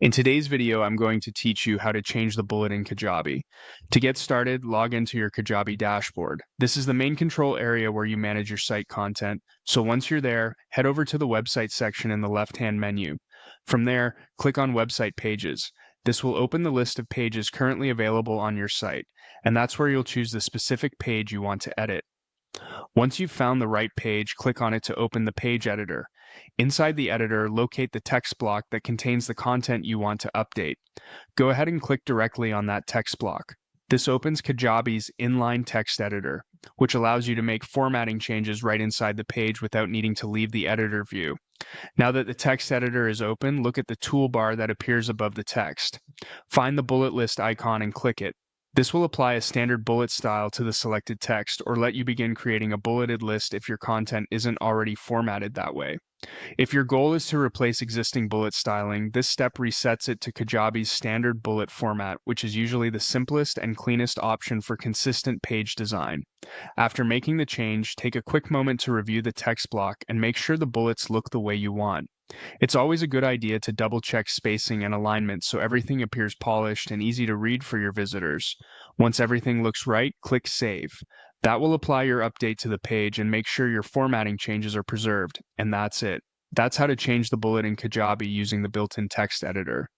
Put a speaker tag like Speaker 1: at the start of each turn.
Speaker 1: In today's video, I'm going to teach you how to change the bullet in Kajabi. To get started, log into your Kajabi dashboard. This is the main control area where you manage your site content. So once you're there, head over to the website section in the left-hand menu. From there, click on Website Pages. This will open the list of pages currently available on your site, and that's where you'll choose the specific page you want to edit. Once you've found the right page, click on it to open the page editor. Inside the editor, locate the text block that contains the content you want to update. Go ahead and click directly on that text block. This opens Kajabi's inline text editor, which allows you to make formatting changes right inside the page without needing to leave the editor view. Now that the text editor is open, look at the toolbar that appears above the text. Find the bullet list icon and click it. This will apply a standard bullet style to the selected text or let you begin creating a bulleted list if your content isn't already formatted that way. If your goal is to replace existing bullet styling, this step resets it to Kajabi's standard bullet format, which is usually the simplest and cleanest option for consistent page design. After making the change, take a quick moment to review the text block and make sure the bullets look the way you want. It's always a good idea to double-check spacing and alignment so everything appears polished and easy to read for your visitors. Once everything looks right, click Save. That will apply your update to the page and make sure your formatting changes are preserved, and that's it. That's how to change the bullet in Kajabi using the built-in text editor.